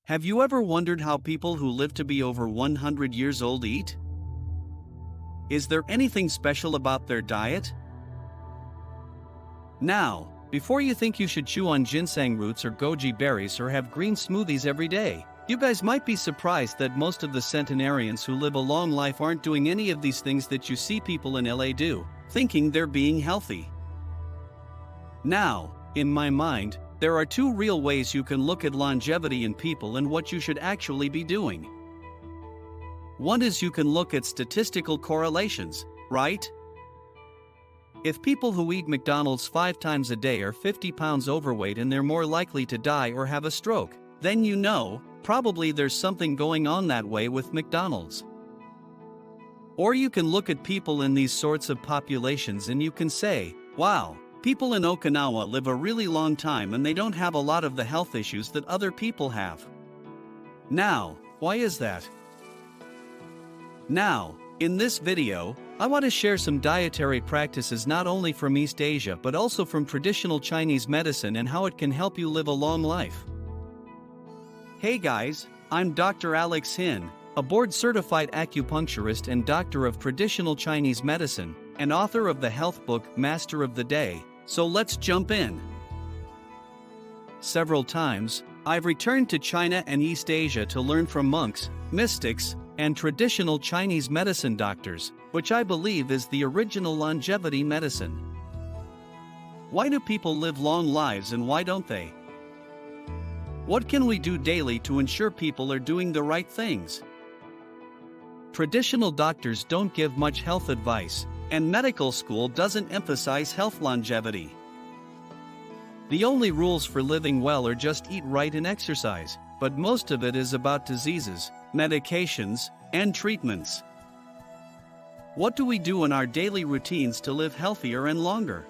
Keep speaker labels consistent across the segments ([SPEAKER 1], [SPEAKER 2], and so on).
[SPEAKER 1] Have you ever wondered how people who live to be over 100 years old eat? Is there anything special about their diet? Now, before you think you should chew on ginseng roots or goji berries or have green smoothies every day, you guys might be surprised that most of the centenarians who live a long life aren't doing any of these things that you see people in LA do, thinking they're being healthy. Now, in my mind, there are two real ways you can look at longevity in people and what you should actually be doing. One is you can look at statistical correlations, right? If people who eat McDonald's 5 times a day are 50 pounds overweight and they're more likely to die or have a stroke, then you know, probably there's something going on that way with McDonald's. Or you can look at people in these sorts of populations and you can say, wow, people in Okinawa live a really long time and they don't have a lot of the health issues that other people have. Now, why is that? Now, in this video, I want to share some dietary practices not only from East Asia but also from traditional Chinese medicine and how it can help you live a long life. Hey guys, I'm Dr. Alex Hin, a board-certified acupuncturist and doctor of traditional Chinese medicine, and author of the health book Master of the Day, so let's jump in. Several times, I've returned to China and East Asia to learn from monks, mystics, and traditional Chinese medicine doctors, which I believe is the original longevity medicine. Why do people live long lives and why don't they? What can we do daily to ensure people are doing the right things? Traditional doctors don't give much health advice, and medical school doesn't emphasize health longevity. The only rules for living well are just eat right and exercise, but most of it is about diseases, medications, and treatments. What do we do in our daily routines to live healthier and longer?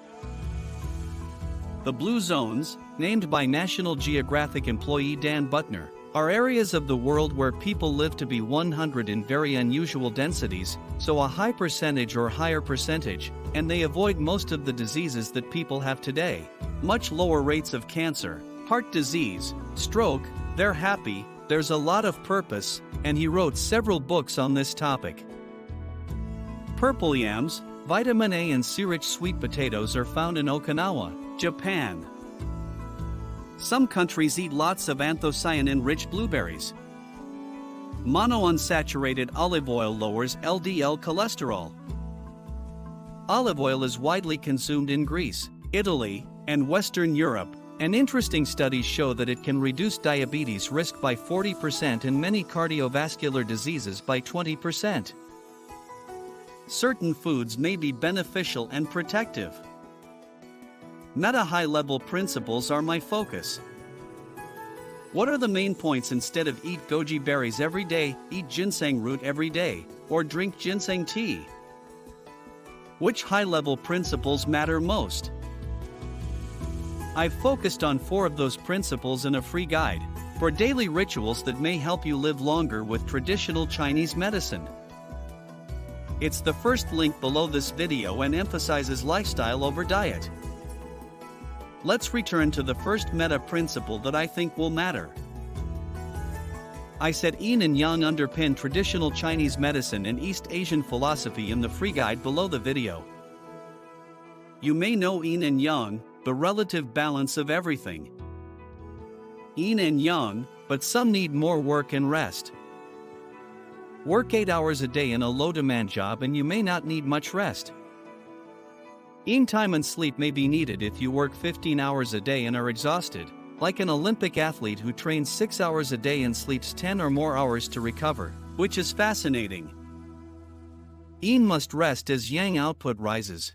[SPEAKER 1] The blue zones, named by National Geographic employee Dan Butner, are areas of the world where people live to be 100 in very unusual densities, so a high percentage or higher percentage, and they avoid most of the diseases that people have today. Much lower rates of cancer, heart disease, stroke, they're happy, there's a lot of purpose, and he wrote several books on this topic. Purple yams, vitamin A and C-rich sweet potatoes are found in Okinawa, Japan. Some countries eat lots of anthocyanin-rich blueberries. Monounsaturated olive oil lowers LDL cholesterol. Olive oil is widely consumed in Greece, Italy, and Western Europe, and interesting studies show that it can reduce diabetes risk by 40% and many cardiovascular diseases by 20%. Certain foods may be beneficial and protective. Meta-high-level principles are my focus. What are the main points instead of eat goji berries every day, eat ginseng root every day, or drink ginseng tea? Which high-level principles matter most? I've focused on 4 of those principles in a free guide for daily rituals that may help you live longer with traditional Chinese medicine. It's the first link below this video and emphasizes lifestyle over diet. Let's return to the first meta principle that I think will matter. I said yin and yang underpin traditional Chinese medicine and East Asian philosophy in the free guide below the video. You may know yin and yang, the relative balance of everything. Yin and yang, but some need more work and rest. Work 8 hours a day in a low-demand job and you may not need much rest. Yin time and sleep may be needed if you work 15 hours a day and are exhausted, like an Olympic athlete who trains 6 hours a day and sleeps 10 or more hours to recover, which is fascinating. Yin must rest as yang output rises.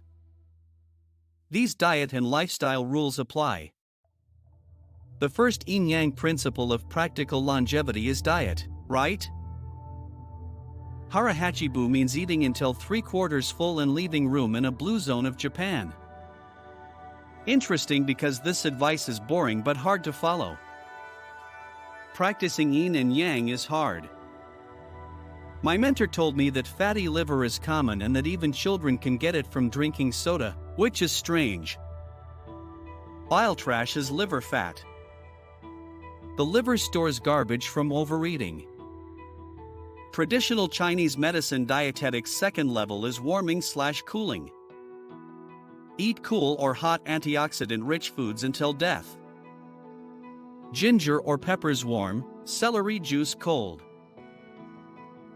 [SPEAKER 1] These diet and lifestyle rules apply. The first yin-yang principle of practical longevity is diet, right? Harahachibu means eating until 3/4 full and leaving room in a blue zone of Japan. Interesting because this advice is boring but hard to follow. Practicing yin and yang is hard. My mentor told me that fatty liver is common and that even children can get it from drinking soda, which is strange. Bile trash is liver fat. The liver stores garbage from overeating. Traditional Chinese medicine dietetics' second level is warming/cooling. Eat cool or hot antioxidant-rich foods until death. Ginger or peppers warm, celery juice cold.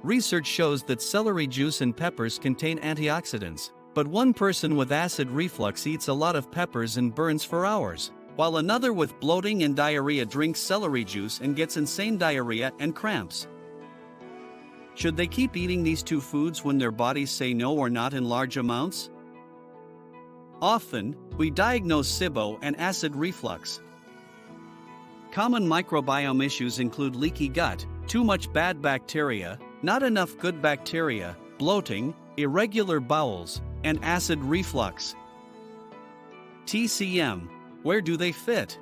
[SPEAKER 1] Research shows that celery juice and peppers contain antioxidants, but one person with acid reflux eats a lot of peppers and burns for hours, while another with bloating and diarrhea drinks celery juice and gets insane diarrhea and cramps. Should they keep eating these two foods when their bodies say no or not in large amounts? Often, we diagnose SIBO and acid reflux. Common microbiome issues include leaky gut, too much bad bacteria, not enough good bacteria, bloating, irregular bowels, and acid reflux. TCM, where do they fit?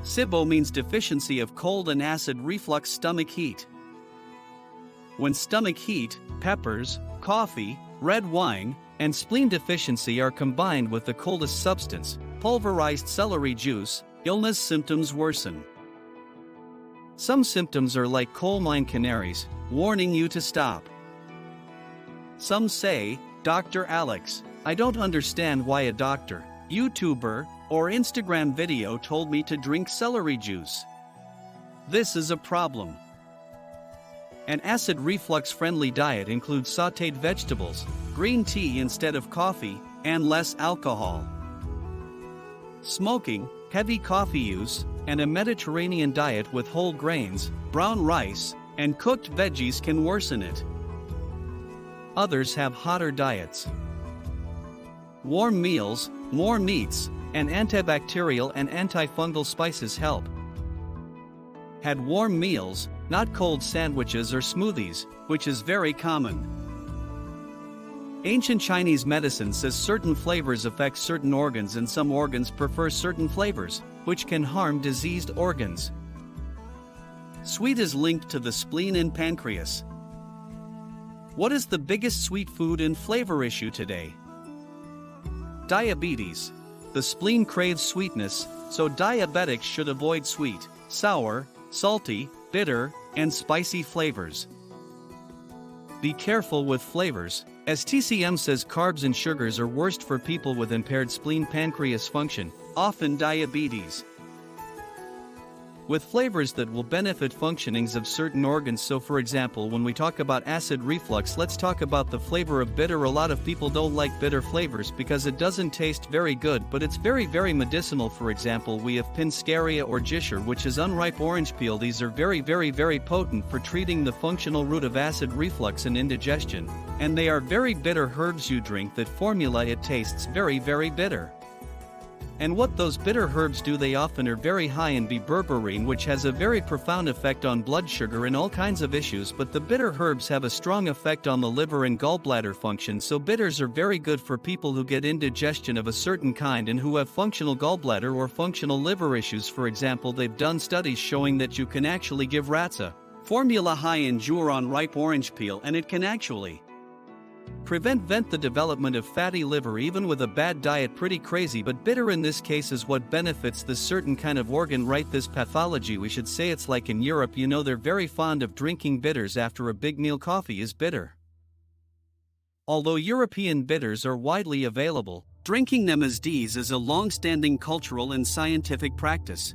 [SPEAKER 1] SIBO means deficiency of cold and acid reflux stomach heat. When stomach heat, peppers, coffee, red wine, and spleen deficiency are combined with the coldest substance, pulverized celery juice, illness symptoms worsen. Some symptoms are like coal mine canaries, warning you to stop. Some say, Dr. Alex, I don't understand why a doctor, YouTuber, or Instagram video told me to drink celery juice. This is a problem. An acid reflux-friendly diet includes sautéed vegetables, green tea instead of coffee, and less alcohol. Smoking, heavy coffee use, and a Mediterranean diet with whole grains, brown rice, and cooked veggies can worsen it. Others have hotter diets. Warm meals, more meats, and antibacterial and antifungal spices help. Had warm meals, not cold sandwiches or smoothies, which is very common. Ancient Chinese medicine says certain flavors affect certain organs and some organs prefer certain flavors, which can harm diseased organs. Sweet is linked to the spleen and pancreas. What is the biggest sweet food and flavor issue today? Diabetes. The spleen craves sweetness, so diabetics should avoid sweet, sour, salty, bitter, and spicy flavors. Be careful with flavors, as TCM says carbs and sugars are worst for people with impaired spleen-pancreas function, often diabetes. With flavors that will benefit functionings of certain organs. So for example, when we talk about acid reflux, let's talk about the flavor of bitter. A lot of people don't like bitter flavors because it doesn't taste very good, but it's very medicinal. For example, we have Pinscaria or Gisher, which is unripe orange peel. These are very potent for treating the functional root of acid reflux and indigestion, and they are very bitter herbs. You drink that formula, it tastes very bitter. And what those bitter herbs do, they often are very high in berberine, which has a very profound effect on blood sugar and all kinds of issues. But the bitter herbs have a strong effect on the liver and gallbladder function, so bitters are very good for people who get indigestion of a certain kind and who have functional gallbladder or functional liver issues. For example, they've done studies showing that you can actually give rats a formula high in jur on ripe orange peel and it can actually prevent the development of fatty liver even with a bad diet. Pretty crazy, but bitter in this case is what benefits this certain kind of organ, right? This pathology, we should say. It's like in Europe, you know, they're very fond of drinking bitters after a big meal. Coffee is bitter. Although European bitters are widely available, drinking them as teas is a long-standing cultural and scientific practice.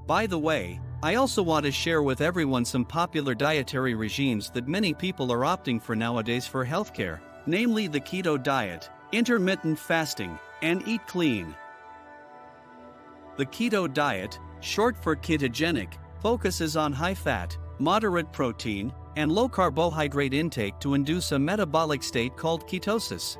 [SPEAKER 1] By the way, I also want to share with everyone some popular dietary regimes that many people are opting for nowadays for healthcare, namely the keto diet, intermittent fasting, and eat clean. The keto diet, short for ketogenic, focuses on high fat, moderate protein, and low carbohydrate intake to induce a metabolic state called ketosis.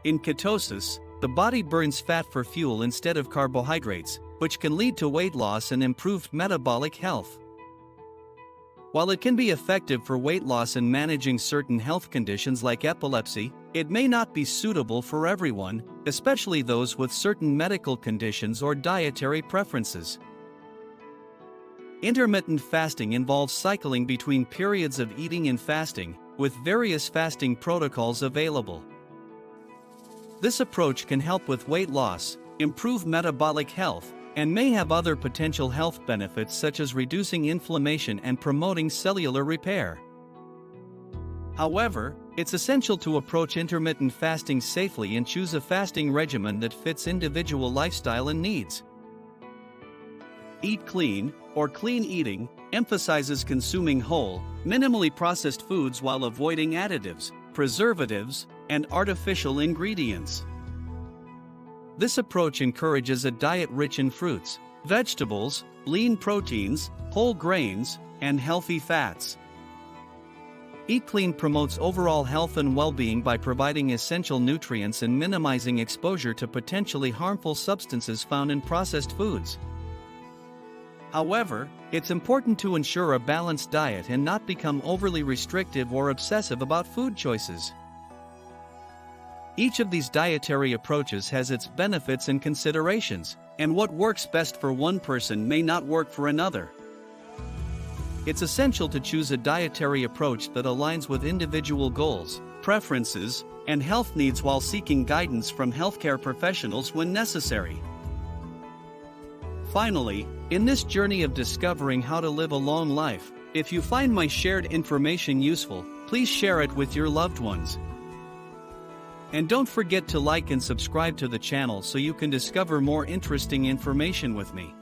[SPEAKER 1] In ketosis, the body burns fat for fuel instead of carbohydrates, which can lead to weight loss and improved metabolic health. While it can be effective for weight loss and managing certain health conditions like epilepsy, it may not be suitable for everyone, especially those with certain medical conditions or dietary preferences. Intermittent fasting involves cycling between periods of eating and fasting, with various fasting protocols available. This approach can help with weight loss, improve metabolic health, and may have other potential health benefits such as reducing inflammation and promoting cellular repair. However, it's essential to approach intermittent fasting safely and choose a fasting regimen that fits individual lifestyle and needs. Eat clean, or clean eating, emphasizes consuming whole, minimally processed foods while avoiding additives, preservatives, and artificial ingredients. This approach encourages a diet rich in fruits, vegetables, lean proteins, whole grains, and healthy fats. Eat Clean promotes overall health and well-being by providing essential nutrients and minimizing exposure to potentially harmful substances found in processed foods. However, it's important to ensure a balanced diet and not become overly restrictive or obsessive about food choices. Each of these dietary approaches has its benefits and considerations, and what works best for one person may not work for another. It's essential to choose a dietary approach that aligns with individual goals, preferences, and health needs while seeking guidance from healthcare professionals when necessary. Finally, in this journey of discovering how to live a long life, if you find my shared information useful, please share it with your loved ones. And don't forget to like and subscribe to the channel so you can discover more interesting information with me.